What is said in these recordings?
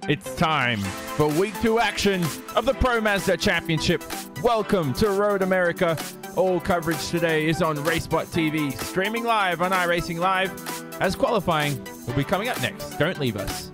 It's time for week 2 action of the Pro Mazda Championship. Welcome to Road America. All coverage today is on RaceBot TV, streaming live on iRacing Live, as qualifying will be coming up next. Don't leave us.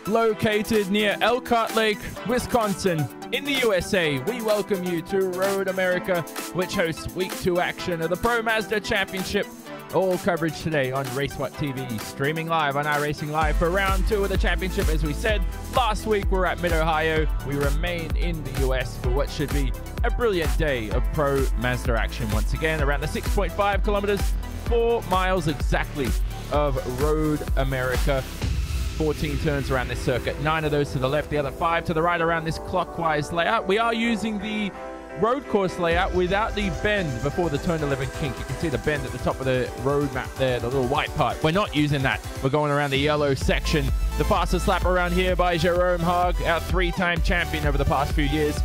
Located near Elkhart Lake, Wisconsin, in the USA, we welcome you to Road America, which hosts week 2 action of the Pro Mazda Championship. All coverage today on RaceBot TV, streaming live on iRacing Live for round 2 of the championship. As we said, last week we're at Mid-Ohio. We remain in the US for what should be a brilliant day of Pro Mazda action. Once again, around the 6.5 kilometers, 4 miles exactly of Road America. 14 turns around this circuit, 9 of those to the left, the other 5 to the right around this clockwise layout. We are using the road course layout without the bend before the turn 11 kink. You can see the bend at the top of the road map there, the little white part. We're not using that. We're going around the yellow section. The fastest lap around here by Jerome Haag, our 3-time champion over the past few years.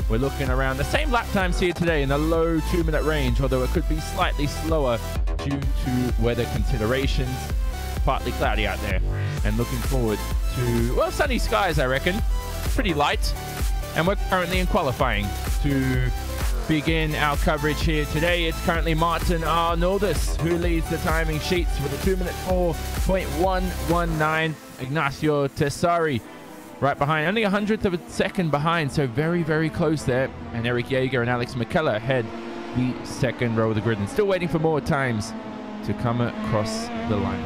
We're looking around the same lap times here today in the low 2-minute range, although it could be slightly slower due to weather considerations. Partly cloudy out there, and looking forward to, well, sunny skies, I reckon. Pretty light. And we're currently in qualifying to begin our coverage here today. It's currently Martin Arnoldus who leads the timing sheets with a 2-minute 4.119. Ignacio Tessari right behind, only 100th of a second behind, so very, very close there. And Eric Jaeger and Alex McKellar head the second row of the grid, and still waiting for more times to come across the line.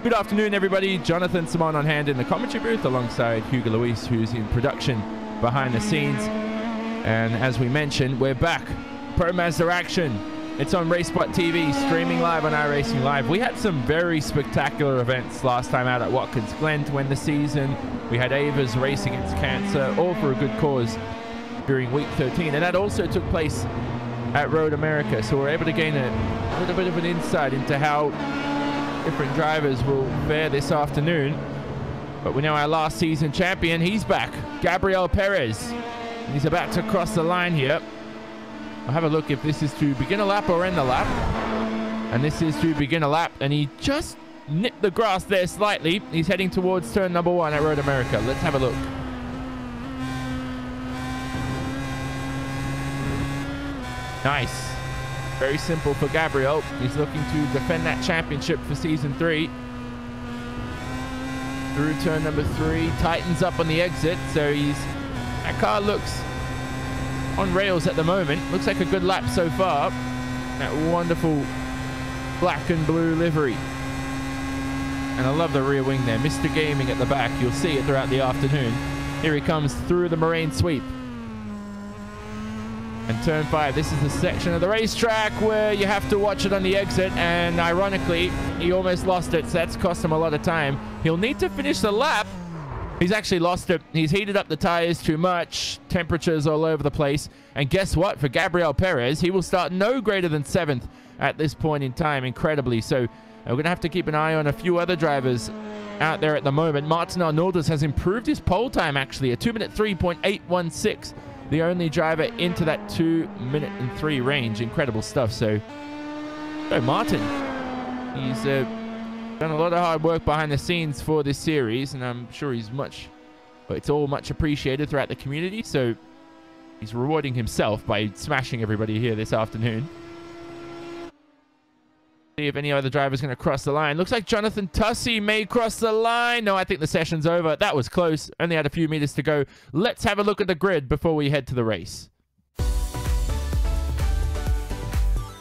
Good afternoon, everybody. Jonathan Simon on hand in the commentary booth alongside Hugo Luis, who's in production behind the scenes. And as we mentioned, we're back. Pro Mazda action. It's on RaceBot TV, streaming live on iRacing Live. We had some very spectacular events last time out at Watkins Glen to end the season. We had Ava's Race Against Cancer, all for a good cause during week 13. And that also took place at Road America. So we're able to gain a little bit of an insight into how different drivers will fare this afternoon. But we know our last season champion, he's back, Gabriel Perez. He's about to cross the line here. I'll have a look if this is to begin a lap or end the lap. And this is to begin a lap, and he just nipped the grass there slightly. He's heading towards turn number 1 at Road America. Let's have a look. Nice. Very simple for Gabriel. He's looking to defend that championship for season 3. Through turn number 3, tightens up on the exit, so he's That car looks on rails at the moment. Looks like a good lap so far. That wonderful black and blue livery. And I love the rear wing there. Mr. Gaming at the back. You'll see it throughout the afternoon. Here he comes through the marine sweep. And turn 5, this is the section of the racetrack where you have to watch it on the exit, and ironically, he almost lost it, so that's cost him a lot of time. He'll need to finish the lap. He's actually lost it. He's heated up the tires too much, temperatures all over the place, and guess what? For Gabriel Perez, he will start no greater than 7th at this point in time, incredibly. So we're going to have to keep an eye on a few other drivers out there at the moment. Martin Arnoldas has improved his pole time, actually, a 2-minute 3.816. The only driver into that 2-minute and 3 range. Incredible stuff. So Martin, he's done a lot of hard work behind the scenes for this series, and I'm sure it's all much appreciated throughout the community. So he's rewarding himself by smashing everybody here this afternoon. See if any other driver's going to cross the line. Looks like Jonathan Tussey may cross the line. No, I think the session's over. That was close. Only had a few meters to go. Let's have a look at the grid before we head to the race.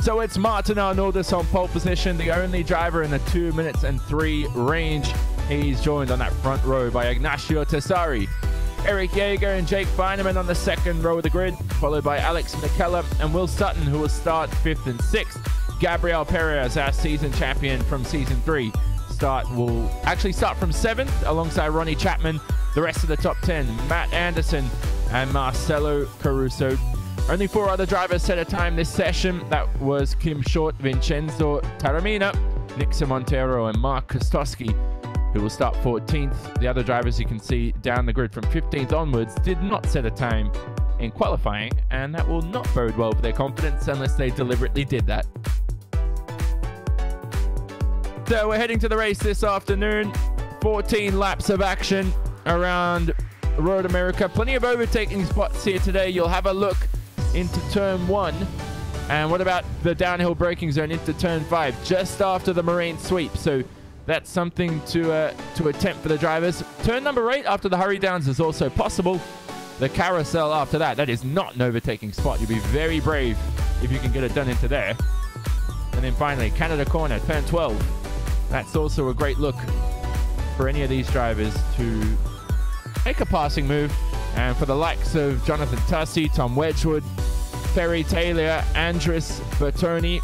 So it's Martin Arnoldas on pole position, the only driver in the 2 minutes and 3 range. He's joined on that front row by Ignacio Tessari. Eric Jaeger and Jake Feineman on the second row of the grid, followed by Alex McKellar and Will Sutton, who will start 5th and 6th. Gabriel Perez, our season champion from season 3, will actually start from 7th alongside Ronnie Chapman. The rest of the top 10, Matt Anderson and Marcelo Caruso. Only 4 other drivers set a time this session. That was Kim Short, Vincenzo Taramina, Nixon Montero, and Mark Kostowski, who will start 14th. The other drivers you can see down the grid from 15th onwards did not set a time in qualifying, and that will not bode well for their confidence unless they deliberately did that. So we're heading to the race this afternoon. 14 laps of action around Road America. Plenty of overtaking spots here today. You'll have a look into turn 1. And what about the downhill braking zone into turn 5, just after the marine sweep? So that's something to attempt for the drivers. Turn number 8 after the hurry downs is also possible. The carousel after that, that is not an overtaking spot. You'll be very brave if you can get it done into there. And then finally, Canada Corner, turn 12. That's also a great look for any of these drivers to make a passing move. And for the likes of Jonathan Tussey, Tom Wedgwood, Ferry Taylor, Andres Bertoni,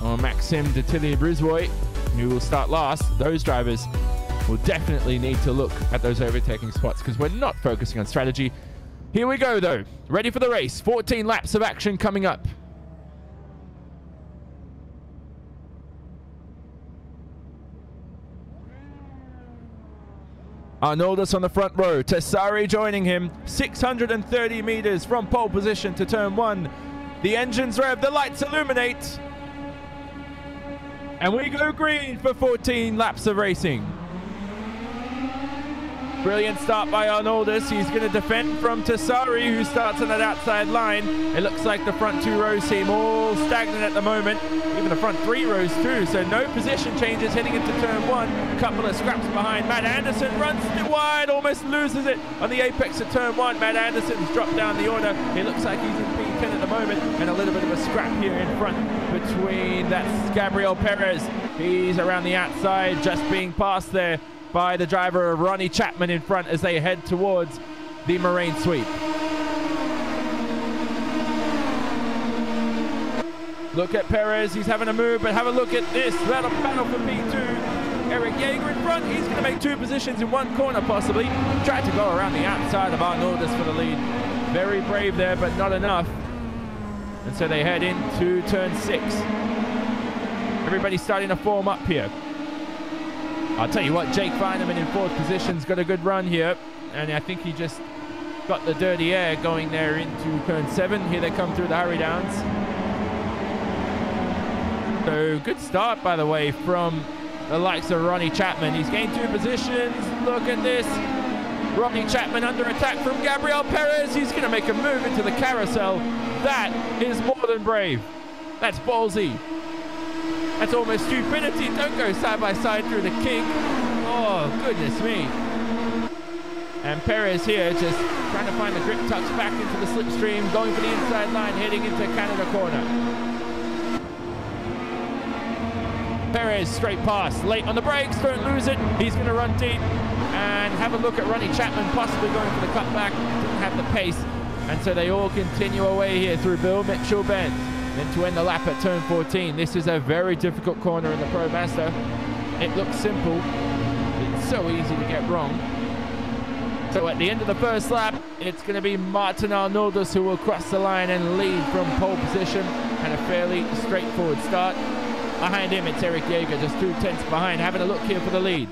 or Maxime de Tilly-Brisbois, who will start last, those drivers will definitely need to look at those overtaking spots because we're not focusing on strategy. Here we go, though. Ready for the race. 14 laps of action coming up. Arnoldas on the front row, Tessari joining him, 630 meters from pole position to turn 1. The engines rev, the lights illuminate, and we go green for 14 laps of racing. Brilliant start by Arnoldas. He's going to defend from Tessari, who starts on that outside line. It looks like the front 2 rows seem all stagnant at the moment. Even the front 3 rows too. So no position changes heading into turn 1. A couple of scraps behind. Matt Anderson runs wide, almost loses it on the apex of turn 1. Matt Anderson's dropped down the order. It looks like he's in P10 at the moment. And a little bit of a scrap here in front between, that's Gabriel Perez. He's around the outside, just being passed there by the driver of Ronnie Chapman in front as they head towards the marine sweep. Look at Perez, he's having a move, but have a look at this. Battle for P2. Eric Jaeger in front, he's going to make 2 positions in 1 corner possibly. Tried to go around the outside of Arnoldas for the lead. Very brave there, but not enough. And so they head into turn 6. Everybody's starting to form up here. I'll tell you what, Jake Feineman in 4th position's got a good run here, and I think he just got the dirty air going there into turn 7. Here they come through the hurry downs. So good start, by the way, from the likes of Ronnie Chapman. He's gained 2 positions. Look at this. Ronnie Chapman under attack from Gabriel Perez. He's going to make a move into the carousel. That is more than brave. That's ballsy. That's almost stupidity. Don't go side by side through the kink. Oh, goodness me. And Perez here just trying to find the grip, tucks back into the slipstream, going for the inside line, heading into Canada corner. Perez straight pass, late on the brakes, don't lose it. He's going to run deep and have a look at Ronnie Chapman, possibly going for the cutback. Didn't have the pace, and so they all continue away here through Bill Mitchell Bend. Then to end the lap at turn 14. This is a very difficult corner in the Pro Mazda. It looks simple. It's so easy to get wrong. So at the end of the first lap, it's going to be Martin Arnoldus who will cross the line and lead from pole position, and a fairly straightforward start. Behind him, it's Eric Jaeger, just 2 tenths behind, having a look here for the lead.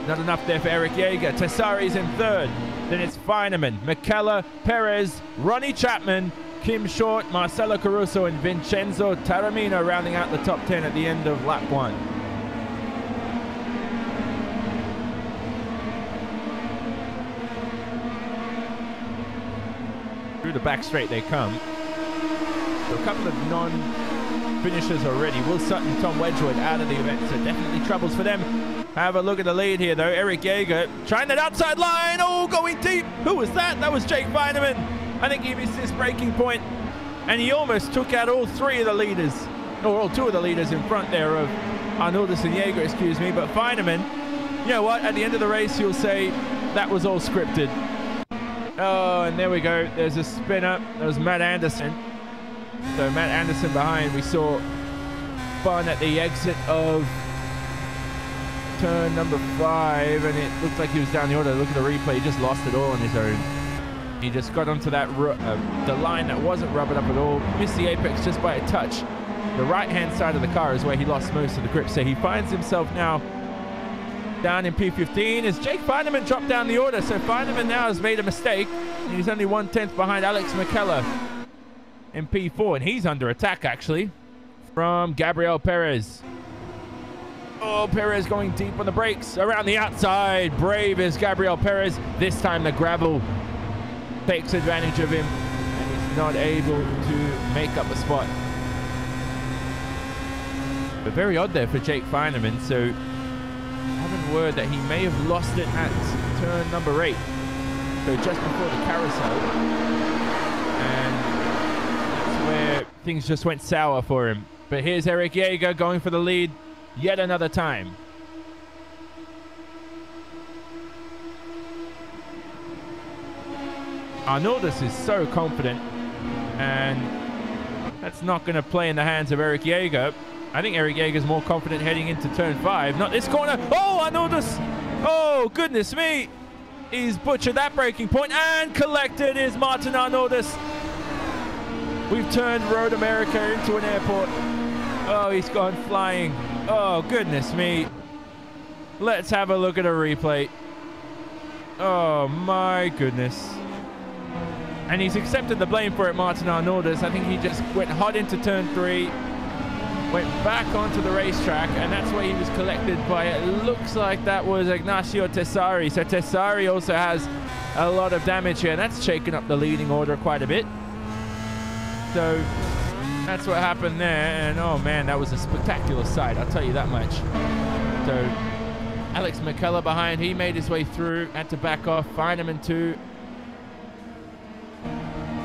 Not enough there for Eric Jaeger. Tessari's in third. Then it's Feineman, McKellar, Perez, Ronnie Chapman, Kim Short, Marcelo Caruso, and Vincenzo Taramino rounding out the top 10 at the end of lap 1. Through the back straight they come. So a couple of non-finishers already. Will Sutton, Tom Wedgwood out of the event, so definitely troubles for them. Have a look at the lead here, though. Eric Jaeger trying that outside line. Oh, going deep. Who was that? That was Jake Feineman. I think he missed his braking point, and he almost took out all 3 of the leaders, or all 2 of the leaders in front there of Arnoldus and Jaeger, excuse me. But Feineman, you know what? At the end of the race, you'll say that was all scripted. Oh, and there we go. There's a spinner. That was Matt Anderson. So Matt Anderson behind. We saw fun at the exit of turn number 5, and it looked like he was down the order. Look at the replay. He just lost it all on his own. He just got onto that the line that wasn't rubbered up at all. Missed the apex just by a touch. The right-hand side of the car is where he lost most of the grip. So he finds himself now down in P15 as Jake Feineman dropped down the order. So Feineman now has made a mistake. And he's only 1 tenth behind Alex McKellar in P4. And he's under attack, actually, from Gabriel Perez. Oh, Perez going deep on the brakes. Around the outside. Brave is Gabriel Perez. This time the gravel takes advantage of him. And he's not able to make up a spot. But very odd there for Jake Feineman. So having word that he may have lost it at turn number 8. So just before the carousel. And that's where things just went sour for him. But here's Eric Jaeger going for the lead yet another time. Arnoldus is so confident, and that's not going to play in the hands of Eric Jaeger. I think Eric Jaeger's more confident heading into turn 5. Not this corner. Oh, Arnoldus. Oh, goodness me. He's butchered that braking point, and collected is Martin Arnoldus. We've turned Road America into an airport. Oh, he's gone flying. Oh, goodness me. Let's have a look at a replay. Oh, my goodness. And he's accepted the blame for it, Martin Arnoldus. I think he just went hot into turn 3, went back onto the racetrack, and that's where he was collected by, it looks like that was Ignacio Tessari. So Tessari also has a lot of damage here. That's shaken up the leading order quite a bit. So that's what happened there, and oh man, that was a spectacular sight, I'll tell you that much. So Alex McKellar behind, he made his way through, had to back off. Feineman too.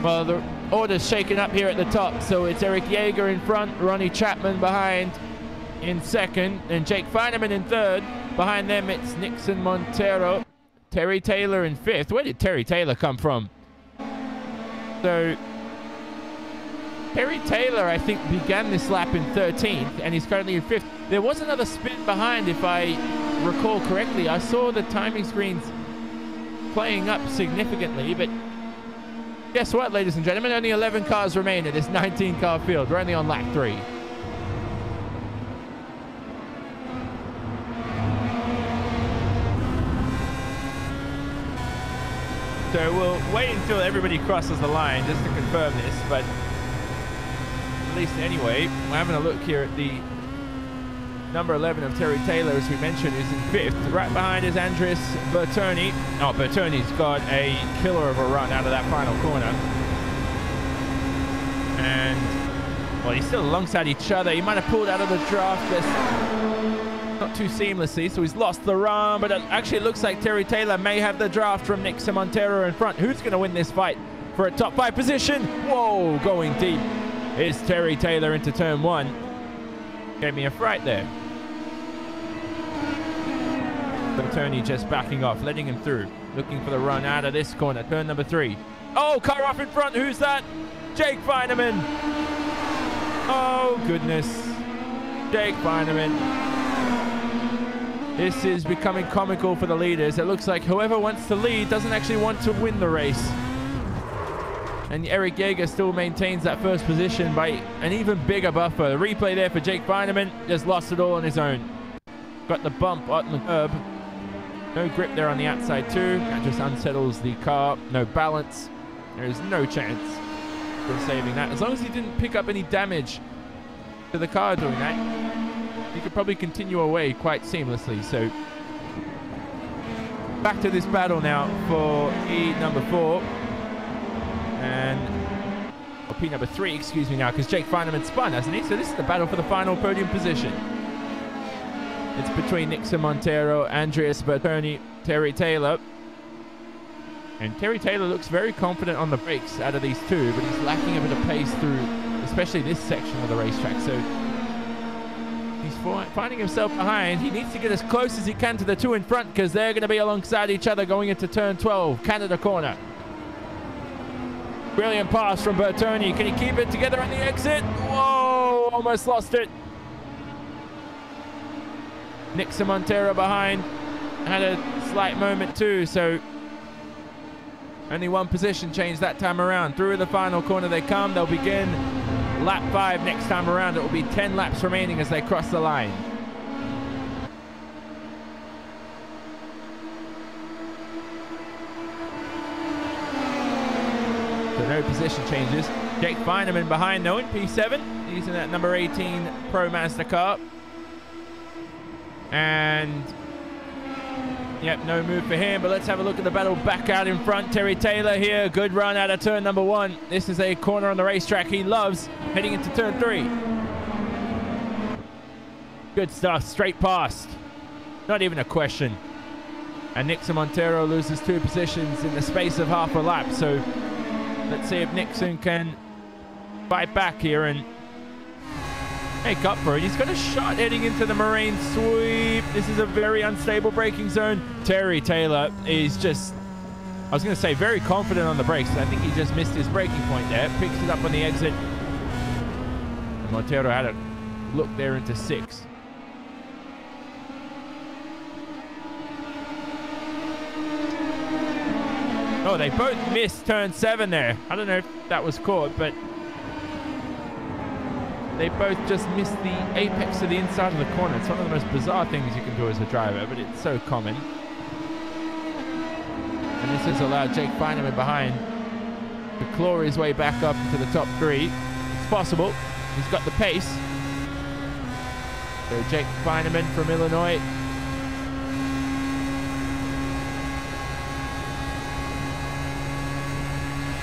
Well, the order's shaken up here at the top, so it's Eric Jaeger in front, Ronnie Chapman behind in second, and Jake Feineman in third. Behind them, it's Nixon Montero, Terry Taylor in fifth. Where did Terry Taylor come from? So Terry Taylor, I think, began this lap in 13th, and he's currently in 5th. There was another spin behind, if I recall correctly. I saw the timing screens playing up significantly, but guess what, ladies and gentlemen? Only 11 cars remain in this 19-car field. We're only on lap 3. So we'll wait until everybody crosses the line just to confirm this, but at least anyway, we're having a look here at the number 11 of Terry Taylor, as we mentioned, is in 5th. Right behind is Andres Bertoni. Oh, Bertoni's got a killer of a run out of that final corner. And, well, he's still alongside each other. He might have pulled out of the draft. There's not too seamlessly, so he's lost the run, but it actually looks like Terry Taylor may have the draft from Nick Montero in front. Who's going to win this fight for a top 5 position? Whoa, going deep is Terry Taylor into turn 1. Gave me a fright there. Bertoni just backing off, letting him through, looking for the run out of this corner, turn number 3. Oh, car off in front. Who's that? Jake Feineman. Oh, goodness. Jake Feineman. This is becoming comical for the leaders. It looks like whoever wants to lead doesn't actually want to win the race. And Eric Jaeger still maintains that first position by an even bigger buffer. The replay there for Jake Feineman. Just lost it all on his own. Got the bump on the curb. No grip there on the outside too. That just unsettles the car. No balance. There is no chance for saving that. As long as he didn't pick up any damage to the car doing that, he could probably continue away quite seamlessly. So back to this battle now for E number 4. And P number 3, excuse me now, because Jake Feineman spun, hasn't he? So this is the battle for the final podium position. It's between Nixon Montero, Andreas Bertoni, Terry Taylor. And Terry Taylor looks very confident on the brakes out of these two, but he's lacking a bit of pace through, especially this section of the racetrack. So he's finding himself behind. He needs to get as close as he can to the two in front, because they're going to be alongside each other going into turn 12, Canada corner. Brilliant pass from Bertoni. Can he keep it together on the exit? Whoa, almost lost it. Nixon Montero behind. Had a slight moment too, so only one position change that time around. Through the final corner they come. They'll begin lap 5 next time around. It will be 10 laps remaining as they cross the line. So no position changes. Jake Feineman behind though in P7, using that number 18 Pro Mazda car. And yep, no move for him, but let's have a look at the battle back out in front. Terry Taylor here, good run out of turn number 1. This is a corner on the racetrack he loves, heading into turn 3. Good stuff, straight past. Not even a question. And Nixon Montero loses 2 positions in the space of half a lap, so let's see if Nixon can fight back here and make up for it. He's got a shot heading into the marine sweep. This is a very unstable braking zone. Terry Taylor is just, I was going to say, very confident on the brakes. I think he just missed his braking point there. Picks it up on the exit. And Montero had a look there into 6. Oh, they both missed turn 7 there. I don't know if that was caught, but they both just missed the apex of the inside of the corner. It's one of the most bizarre things you can do as a driver, but it's so common. And this has allowed Jake Feineman behind to claw his way back up into the top 3. It's possible. He's got the pace. So Jake Feineman from Illinois.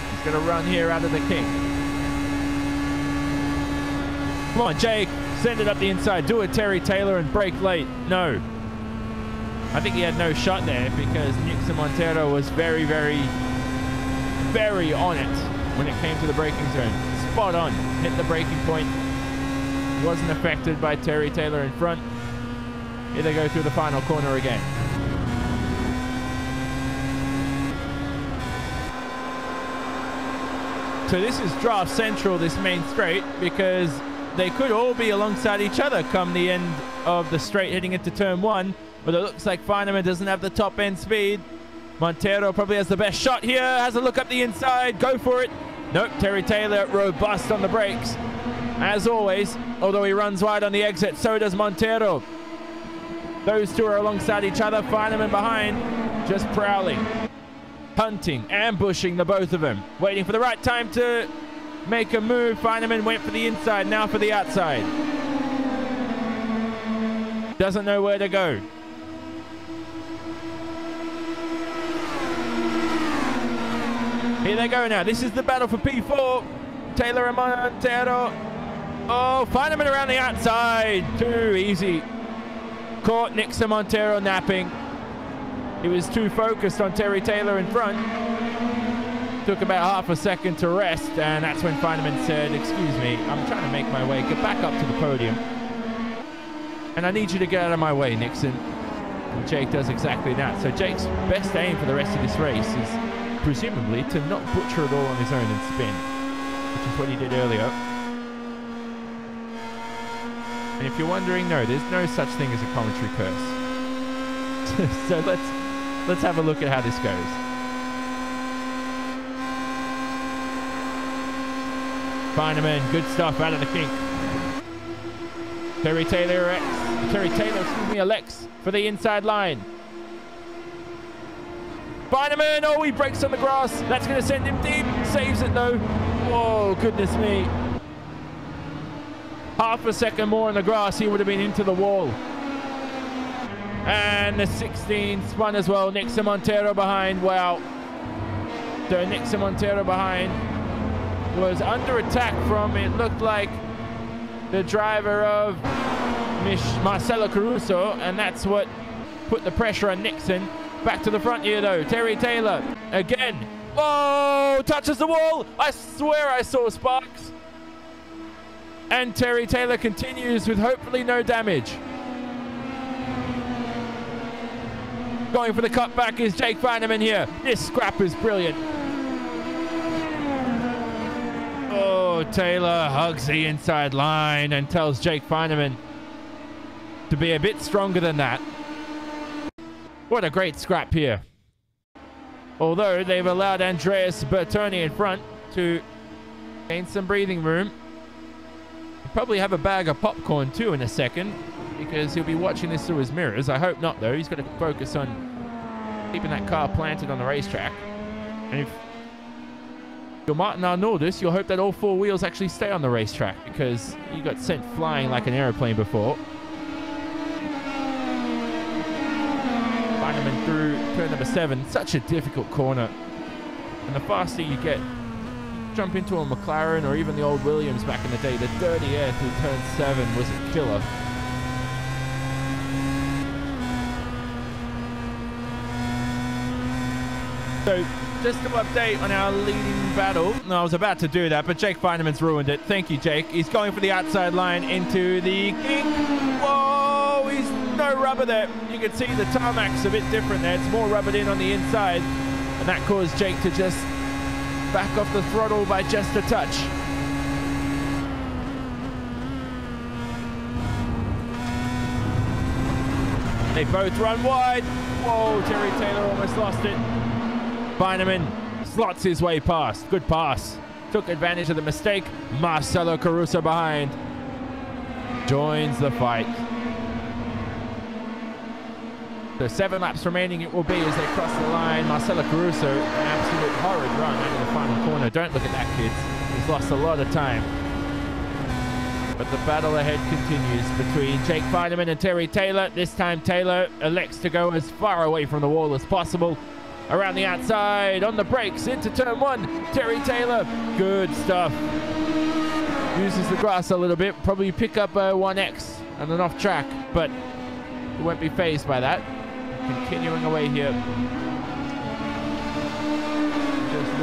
He's going to run here out of the king. Come on, Jake. Send it up the inside. Do it, Terry Taylor, and brake late. No. I think he had no shot there because Nixon Montero was very, very, very on it when it came to the braking zone. Spot on. Hit the braking point. Wasn't affected by Terry Taylor in front. Here they go through the final corner again. So this is draft central, this main straight, because they could all be alongside each other come the end of the straight heading into turn 1. But it looks like Feineman doesn't have the top end speed. Montero probably has the best shot here. Has a look up the inside. Go for it. Nope, Terry Taylor robust on the brakes. As always, although he runs wide on the exit, so does Montero. Those two are alongside each other. Feineman behind, just prowling, hunting, ambushing the both of them. Waiting for the right time to make a move. Feineman went for the inside, now for the outside. Doesn't know where to go. Here they go now. This is the battle for P4. Taylor and Montero. Oh, Feineman around the outside. Too easy. Caught Nixon Montero napping. He was too focused on Terry Taylor in front. Took about half a second to rest, and that's when Feineman said, "Excuse me, I'm trying to make my way. Get back up to the podium. And I need you to get out of my way, Nixon." And Jake does exactly that. So Jake's best aim for the rest of this race is presumably to not butcher it all on his own and spin, which is what he did earlier. And if you're wondering, no, there's no such thing as a commentary curse. So let's have a look at how this goes. Feineman, good stuff out of the kink. Terry Taylor, elects for the inside line. Feineman, oh, he breaks on the grass. That's going to send him deep. Saves it though. Whoa, goodness me. Half a second more on the grass, he would have been into the wall. And the 16 spun as well. Nixon Montero behind. Wow. So Nixon Montero behind was under attack from, it looked like, the driver of Marcelo Caruso, and that's what put the pressure on Nixon. Back to the front here though. Terry Taylor again. Oh, touches the wall. I swear I saw sparks. And Terry Taylor continues with hopefully no damage. Going for the cutback is Jake Feineman here. This scrap is brilliant. Oh, Taylor hugs the inside line and tells Jake Feineman to be a bit stronger than that. What a great scrap here. Although they've allowed Andreas Bertoni in front to gain some breathing room. He'll probably have a bag of popcorn too in a second, because he'll be watching this through his mirrors. I hope not though. He's got to focus on keeping that car planted on the racetrack. And if you're Martin Arnoldus, you'll hope that all four wheels actually stay on the racetrack, because you got sent flying like an aeroplane before. Feineman through turn number 7. Such a difficult corner. And the faster you get, jump into a McLaren or even the old Williams back in the day, the dirty air through turn 7 was a killer. So, just to update on our leading battle. No, I was about to do that, but Jake Feineman's ruined it. Thank you, Jake. He's going for the outside line into the kink. Whoa, he's no rubber there. You can see the tarmac's a bit different there. It's more rubbered in on the inside. And that caused Jake to just back off the throttle by just a touch. They both run wide. Whoa, Terry Taylor almost lost it. Feineman slots his way past. Good pass. Took advantage of the mistake. Marcelo Caruso behind. Joins the fight. So 7 laps remaining it will be as they cross the line. Marcelo Caruso, an absolute horrid run out of the final corner. Don't look at that, kids. He's lost a lot of time. But the battle ahead continues between Jake Feineman and Terry Taylor. This time Taylor elects to go as far away from the wall as possible. Around the outside, on the brakes, into turn 1. Terry Taylor, good stuff. Uses the grass a little bit. Probably pick up a 1X and an off track, but he won't be phased by that. Continuing away here. Just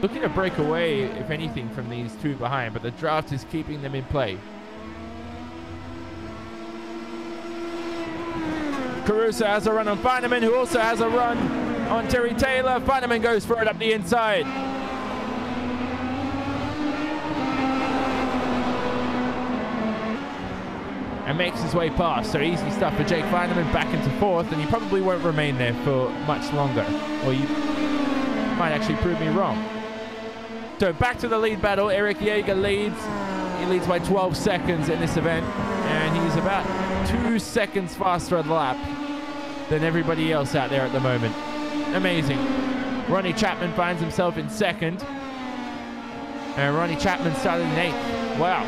looking to break away, if anything, from these two behind, but the draft is keeping them in play. Caruso has a run on Feineman, who also has a run on Terry Taylor. Feineman goes for it up the inside. And makes his way past. So easy stuff for Jake Feineman, back into 4th, and he probably won't remain there for much longer. Or you might actually prove me wrong. So back to the lead battle. Eric Jaeger leads. He leads by 12 seconds in this event, and he's about 2 seconds faster at the lap than everybody else out there at the moment. Amazing. Ronnie Chapman finds himself in 2nd. And Ronnie Chapman started in 8th. Wow.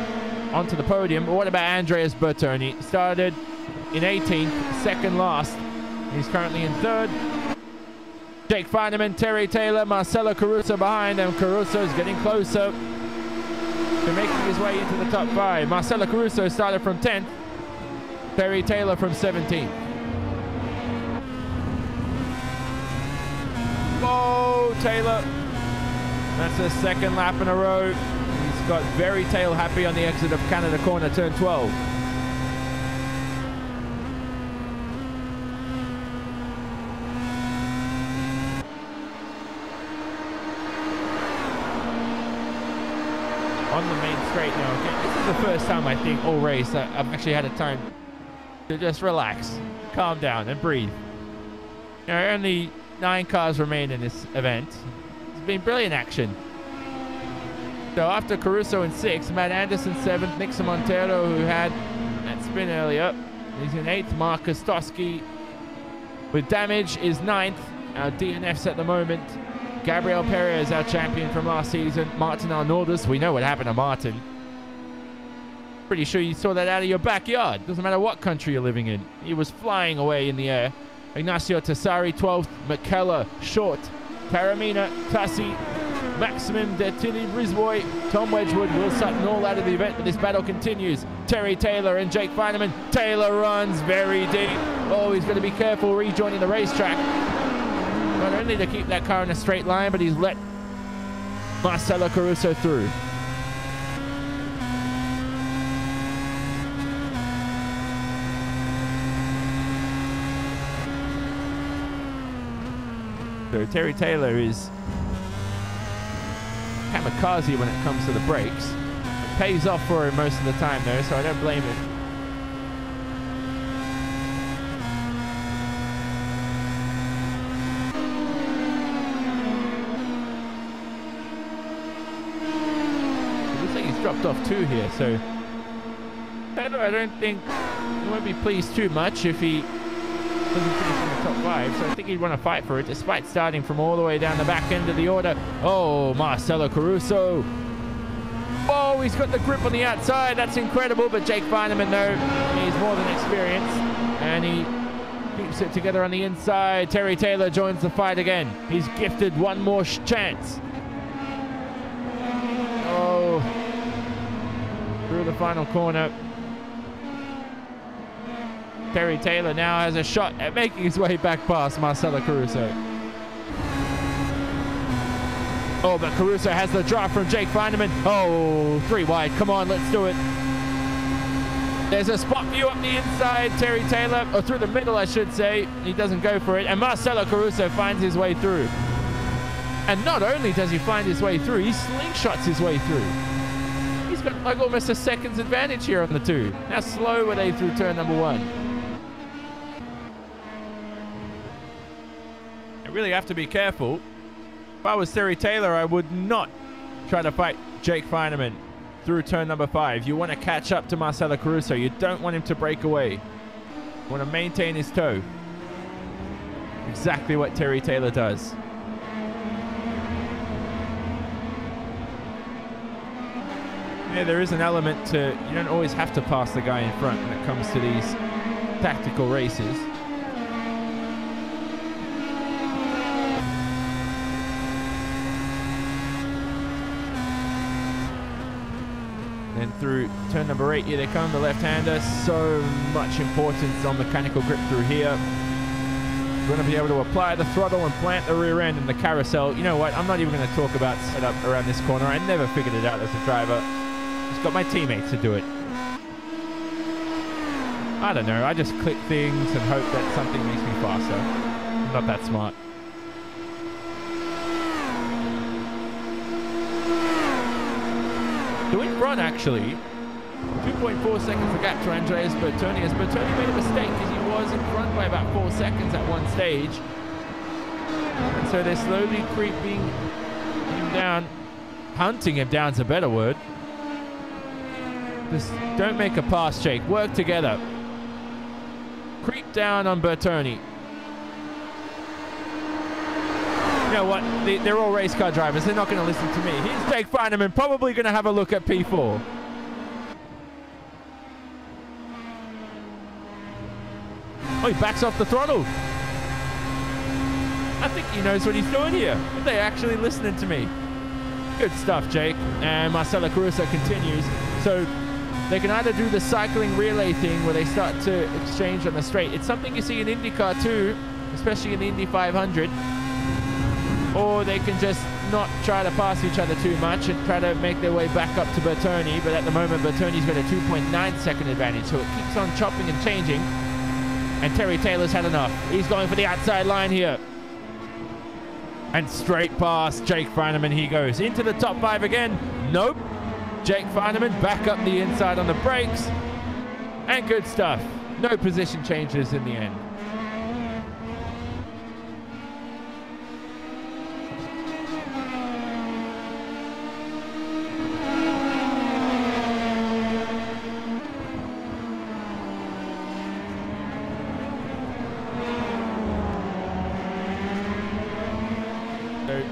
Onto the podium. But what about Andreas Bertoni? Started in 18th, 2nd last. He's currently in 3rd. Jake Feineman, Terry Taylor, Marcelo Caruso behind, and Caruso's getting closer. So making his way into the top 5. Marcelo Caruso started from 10th. Terry Taylor from 17th. Whoa, Taylor. That's a second lap in a row. He's got very tail happy on the exit of Canada corner, turn 12. On the main straight now. Okay, this is the first time I think all race that I've actually had a time to just relax, calm down, and breathe. You know, only 9 cars remain in this event. It's been brilliant action. So after Caruso in 6th, Matt Anderson 7th, Nixon Montero, who had that spin earlier, he's in 8th. Marcus Toski with damage is 9th. Our DNFs at the moment. Gabriel Perez, our champion from last season. Martin Arnoldas, we know what happened to Martin. Pretty sure you saw that out of your backyard. Doesn't matter what country you're living in. He was flying away in the air. Ignacio Tassari, 12th. McKellar, Short, Taramina, Tassi, Maximum Detilli, Brisboy, Tom Wedgwood, Will Sutton, all out of the event, but this battle continues. Terry Taylor and Jake Feineman. Taylor runs very deep. Oh, he's going to be careful rejoining the racetrack. Not only to keep that car in a straight line, but he's let Marcelo Caruso through. So Terry Taylor is kamikaze when it comes to the brakes. It pays off for him most of the time though, so I don't blame him. Dropped off 2 here, so Taylor, I don't think he won't be pleased too much if he doesn't finish in the top 5, so I think he'd want to fight for it despite starting from all the way down the back end of the order. Oh, Marcelo Caruso. Oh, he's got the grip on the outside. That's incredible, but Jake Feineman, though, he's more than experienced, and he keeps it together on the inside. Terry Taylor joins the fight again. He's gifted one more chance. Oh, through the final corner. Terry Taylor now has a shot at making his way back past Marcelo Caruso. Oh, but Caruso has the drop from Jake Feineman. Oh, 3 wide. Come on, let's do it. There's a spot view up the inside. Terry Taylor, or through the middle, I should say. He doesn't go for it. And Marcelo Caruso finds his way through. And not only does he find his way through, he slingshots his way through. He's got like almost a second's advantage here on the 2. How slow were they through turn number 1? You really have to be careful. If I was Terry Taylor, I would not try to fight Jake Feineman through turn number 5. You want to catch up to Marcelo Caruso. You don't want him to break away. You want to maintain his toe. Exactly what Terry Taylor does. Yeah, there is an element to, you don't always have to pass the guy in front when it comes to these tactical races. And through turn number 8, here they come, the left-hander. So much importance on mechanical grip through here. We're going to be able to apply the throttle and plant the rear end in the carousel. You know what? I'm not even going to talk about setup around this corner. I never figured it out as a driver. Just got my teammates to do it. I don't know. I just click things and hope that something makes me faster. I'm not that smart. So in front, actually, 2.4 seconds the gap to Andreas Bertoni. As Bertoni made a mistake because he was in front by about 4 seconds at one stage. And so they're slowly creeping him down. Hunting him down's a better word. Just don't make a pass, Jake. Work together. Creep down on Bertoni. You know what? They're all race car drivers. They're not going to listen to me. Here's Jake Feineman, probably going to have a look at P4. Oh, he backs off the throttle. I think he knows what he's doing here. They're actually listening to me. Good stuff, Jake. And Marcelo Caruso continues. So they can either do the cycling relay thing where they start to exchange on the straight. It's something you see in IndyCar too, especially in the Indy 500. Or they can just not try to pass each other too much and try to make their way back up to Bertoni. But at the moment, Bertoni's got a 2.9 second advantage. So it keeps on chopping and changing. And Terry Taylor's had enough. He's going for the outside line here. And straight past Jake Feineman he goes. Into the top 5 again. Nope. Jake Feineman back up the inside on the brakes. And good stuff. No position changes in the end.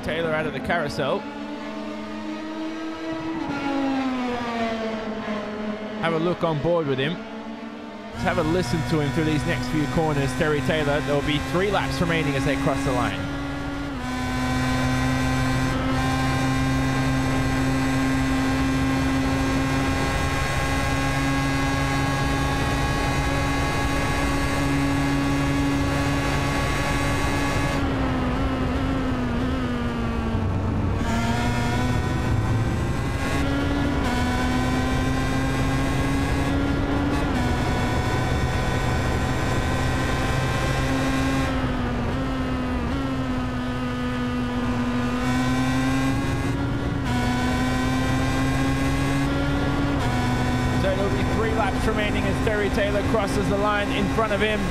Taylor out of the carousel. Have a look on board with him. Let's have a listen to him through these next few corners. Terry Taylor, there will be 3 laps remaining as they cross the line. Remaining as Terry Taylor crosses the line in front of him.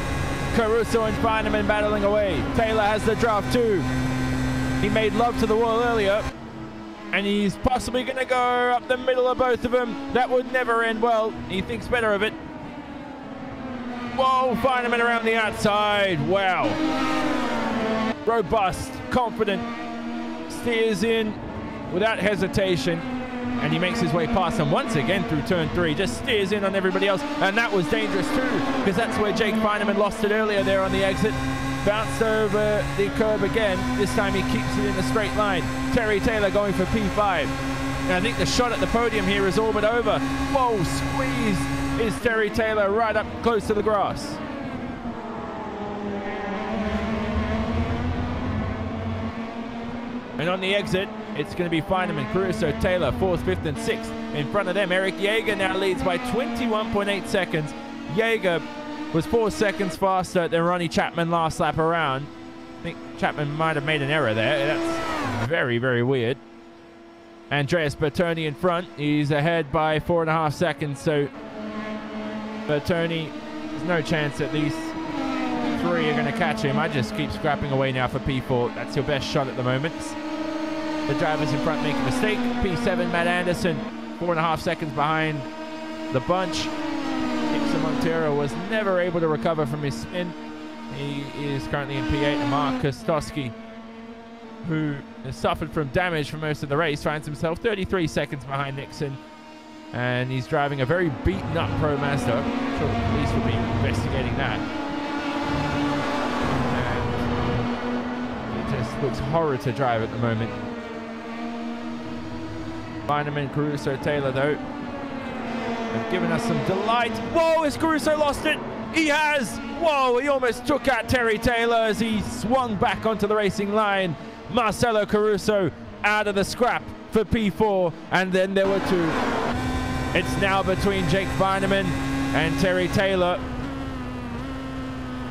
Caruso and Feineman battling away. Taylor has the draft too. He made love to the wall earlier, and he's possibly going to go up the middle of both of them. That would never end well. He thinks better of it. Whoa, Feineman around the outside. Wow. Robust, confident, steers in without hesitation. And he makes his way past them once again through turn 3. Just steers in on everybody else. And that was dangerous too, because that's where Jake Feineman lost it earlier there on the exit. Bounced over the curb again. This time he keeps it in the straight line. Terry Taylor going for P5. And I think the shot at the podium here is all but over. Whoa, squeezed is Terry Taylor right up close to the grass. And on the exit, it's going to be Feineman, Caruso, Taylor, 4th, 5th, and 6th. In front of them, Eric Jaeger now leads by 21.8 seconds. Jaeger was 4 seconds faster than Ronnie Chapman last lap around. I think Chapman might have made an error there. That's very, very weird. Andreas Bertoni in front. He's ahead by 4.5 seconds. So Bertoni, there's no chance that these 3 are going to catch him. I just keep scrapping away now for P4. That's your best shot at the moment. The drivers in front make a mistake. P7, Matt Anderson, 4.5 seconds behind the bunch. Nixon Montero was never able to recover from his spin. He is currently in P8. And Mark Kostowski, who has suffered from damage for most of the race, finds himself 33 seconds behind Nixon. And he's driving a very beaten up Pro Mazda. I'm sure the police will be investigating that. And it just looks horrid to drive at the moment. Feineman, Caruso, Taylor, though, have given us some delight. Whoa, has Caruso lost it? He has. Whoa, he almost took out Terry Taylor as he swung back onto the racing line. Marcelo Caruso out of the scrap for P4, and then there were 2. It's now between Jake Feineman and Terry Taylor.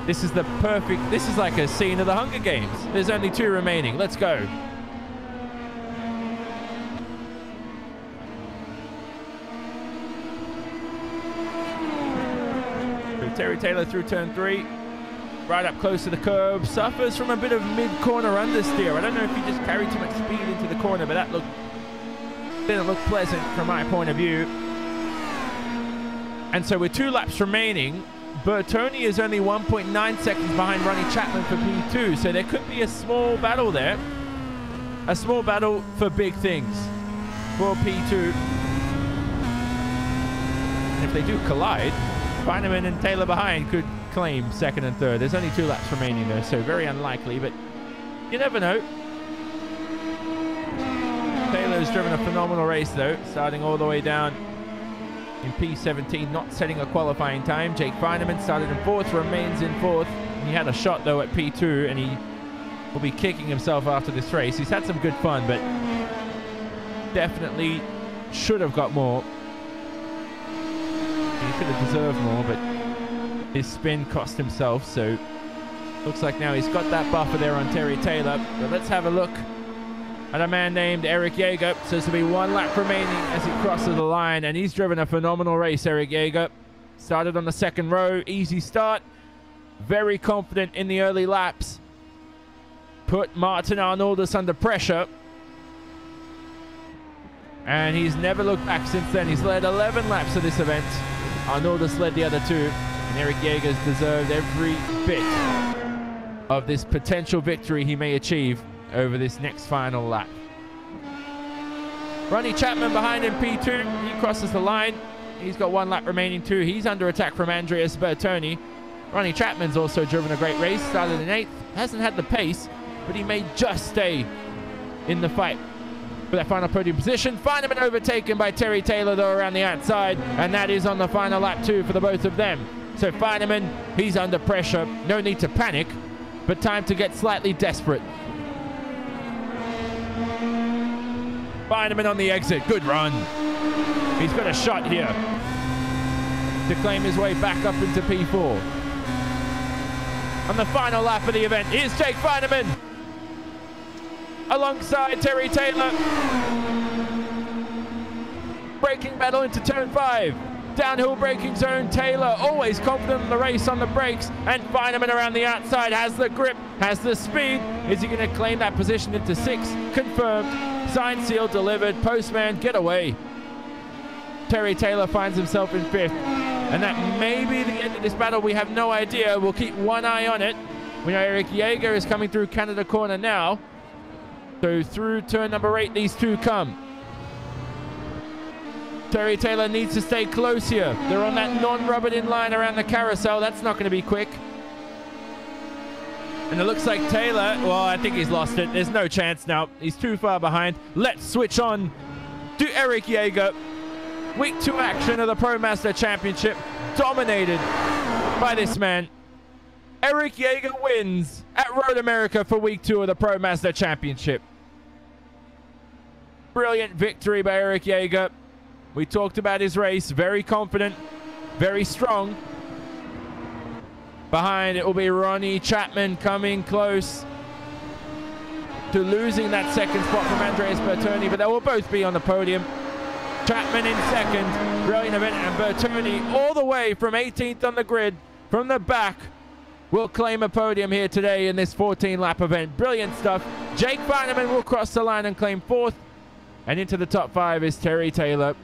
This is like a scene of the Hunger Games. There's only 2 remaining. Let's go. Terry Taylor through turn 3, right up close to the curb, suffers from a bit of mid-corner understeer. I don't know if he just carried too much speed into the corner, but that didn't look pleasant from my point of view. And so with 2 laps remaining, Bertoni is only 1.9 seconds behind Ronnie Chapman for P2, so there could be a small battle there. A small battle for big things for P2. And if they do collide, Feineman and Taylor behind could claim 2nd and 3rd. There's only 2 laps remaining though, so very unlikely, but you never know. Taylor has driven a phenomenal race, though, starting all the way down in P17, not setting a qualifying time. Jake Feineman started in 4th, remains in 4th. He had a shot, though, at P2, and he will be kicking himself after this race. He's had some good fun, but definitely should have got more. He could have deserved more, but his spin cost himself, so looks like now he's got that buffer there on Terry Taylor. But let's have a look at a man named Eric Jaeger. So this will be 1 lap remaining as he crosses the line, and he's driven a phenomenal race, Eric Jaeger. Started on the 2nd row, easy start, very confident in the early laps. Put Martin Arnoldus under pressure, and he's never looked back since then. He's led 11 laps of this event. Arnoldus led the other 2, and Eric Jaeger's deserved every bit of this potential victory he may achieve over this next final lap. Ronnie Chapman behind him, P2. He crosses the line. He's got 1 lap remaining too. He's under attack from Andreas Bertoni. Ronnie Chapman's also driven a great race. Started in 8th. Hasn't had the pace, but he may just stay in the fight for that final podium position. Feineman overtaken by Terry Taylor, though, around the outside, and that is on the final lap too for the both of them. So Feineman, he's under pressure. No need to panic, but time to get slightly desperate. Feineman on the exit. Good run. He's got a shot here to claim his way back up into P4. On the final lap of the event, here's Jake Feineman alongside Terry Taylor. Braking battle into turn 5. Downhill braking zone. Taylor always confident in the race on the brakes, and Feineman around the outside has the grip, has the speed. Is he going to claim that position into 6th? Confirmed. Signed, sealed, delivered. Postman, get away. Terry Taylor finds himself in 5th, and that may be the end of this battle. We have no idea. We'll keep one eye on it. We know Eric Jaeger is coming through Canada corner now. So through turn number 8, these two come. Terry Taylor needs to stay close here. They're on that non-rubbered in line around the carousel. That's not going to be quick. And it looks like Taylor, well, I think he's lost it. There's no chance now. He's too far behind. Let's switch on to Eric Jaeger. Week 2 action of the Pro Mazda Championship, dominated by this man. Eric Jaeger wins at Road America for Week 2 of the Pro Mazda Championship. Brilliant victory by Eric Jaeger. We talked about his race. Very confident, very strong. Behind it will be Ronnie Chapman coming close to losing that 2nd spot from Andreas Bertoni, but they will both be on the podium. Chapman in 2nd, brilliant event, and Bertoni all the way from 18th on the grid from the back will claim a podium here today in this 14-lap event. Brilliant stuff. Jake Feineman will cross the line and claim 4th, and into the top 5 is Terry Taylor.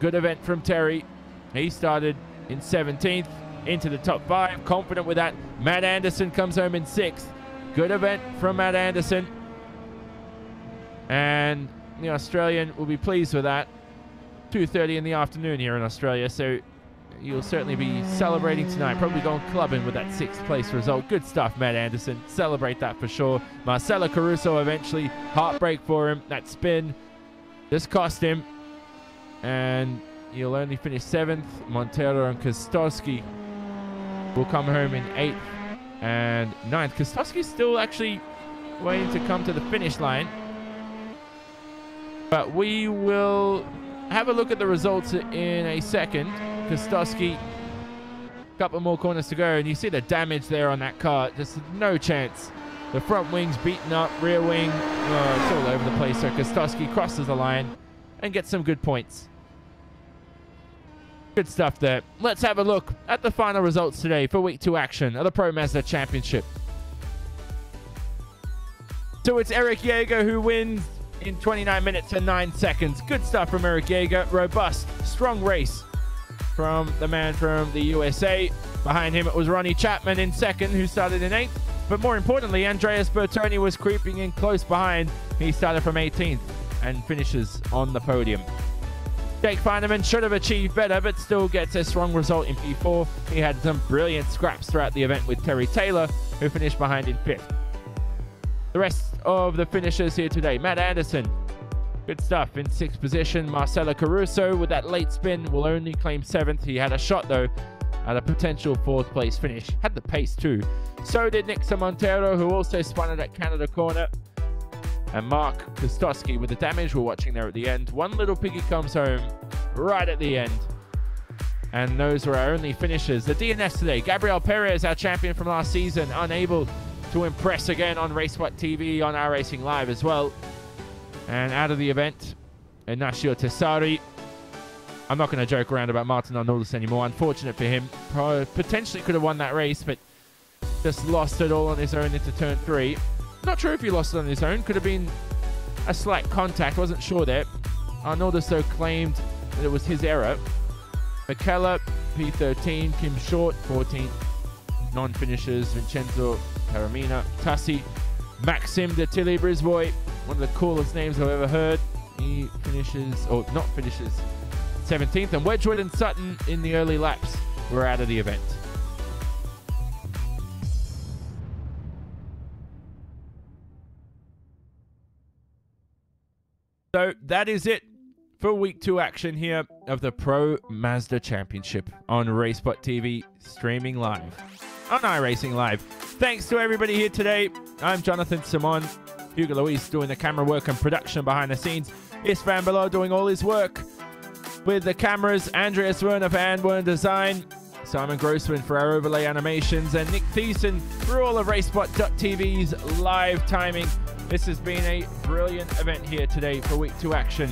Good event from Terry. He started in 17th, into the top 5, confident with that. Matt Anderson comes home in 6th. Good event from Matt Anderson, and the Australian will be pleased with that. 2:30 in the afternoon here in Australia, so you'll certainly be celebrating tonight. Probably going clubbing with that 6th place result. Good stuff, Matt Anderson. Celebrate that for sure. Marcelo Caruso eventually, heartbreak for him. That spin just cost him, and he'll only finish 7th. Montero and Kostowski will come home in 8th and 9th. Kostowski's still actually waiting to come to the finish line, but we will have a look at the results in a second. Kostowski, a couple more corners to go, and you see the damage there on that car. Just no chance. The front wing's beaten up, rear wing, it's all over the place. So Kostowski crosses the line and gets some good points. Good stuff there. Let's have a look at the final results today for Week 2 action of the Pro Mazda Championship. So it's Eric Jaeger who wins in 29 minutes and 9 seconds. Good stuff from Eric Jaeger. Robust, strong race from the man from the USA. Behind him, it was Ronnie Chapman in 2nd, who started in 8th. But more importantly, Andreas Bertoni was creeping in close behind. He started from 18th and finishes on the podium. Jake Feineman should have achieved better, but still gets a strong result in P4. He had some brilliant scraps throughout the event with Terry Taylor, who finished behind in 5th. The rest of the finishers here today: Matt Anderson Good stuff. In 6th position, Marcelo Caruso with that late spin will only claim 7th. He had a shot, though, at a potential 4th place finish. Had the pace, too. So did Nixon Montero, who also spun it at Canada corner. And Mark Kostowski with the damage. We're watching there at the end. One little piggy comes home right at the end. And those were our only finishes. The DNS today. Gabriel Perez, our champion from last season, unable to impress again on RaceWhat TV, on iRacing Live as well. And out of the event, Ignacio Tessari. I'm not going to joke around about Martin Arnoldas anymore. Unfortunate for him. Potentially could have won that race, but just lost it all on his own into turn 3. Not sure if he lost it on his own. Could have been a slight contact. Wasn't sure there. Arnoldas, though, claimed that it was his error. McKellar, P13. Kim Short, 14th. Non-finishers, Vincenzo Paramina. Tassi. Maxim de Tilly Brisbois. One of the coolest names I've ever heard. He finishes, or not finishes, 17th. And Wedgwood and Sutton in the early laps were out of the event. So that is it for week 2 action here of the Pro Mazda Championship on RaceWhat TV, streaming live on iRacing Live. Thanks to everybody here today. I'm Jonathan Simon. Hugo Luis doing the camera work and production behind the scenes. Istvan Below doing all his work with the cameras. Andreas Werner for Anwern Design. Simon Grossman for our overlay animations. And Nick Thiessen for all of RaceWhat.tv's live timing. This has been a brilliant event here today for week 2 action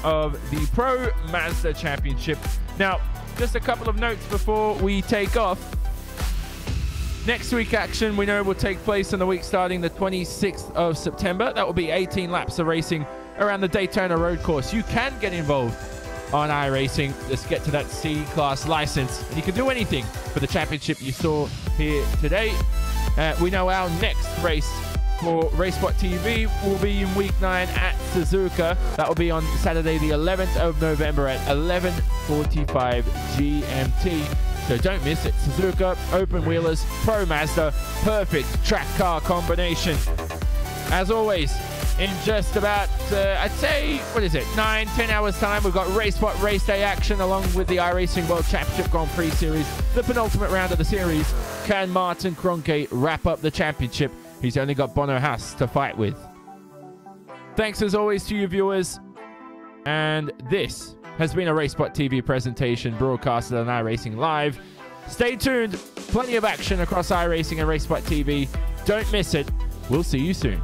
of the Pro Mazda Championship. Now, just a couple of notes before we take off. Next week action, we know, will take place in the week starting the 26th of September. That will be 18 laps of racing around the Daytona road course. You can get involved on iRacing. Just get to that C-Class license. And you can do anything for the championship you saw here today. We know our next race for RaceWhat TV will be in week 9 at Suzuka. That will be on Saturday the 11th of November at 11:45 GMT. So don't miss it. Suzuka, open wheelers, Pro Mazda, perfect track car combination. As always, in just about, I'd say, 9-10 hours time, we've got RaceWhat race day action along with the iRacing World Championship Grand Prix Series, the penultimate round of the series. Can Martin Kroenke wrap up the championship? He's only got Bono Haas to fight with. Thanks as always to you viewers. And this has been a RaceWhat TV presentation broadcasted on iRacing Live. Stay tuned. Plenty of action across iRacing and RaceWhat TV. Don't miss it. We'll see you soon.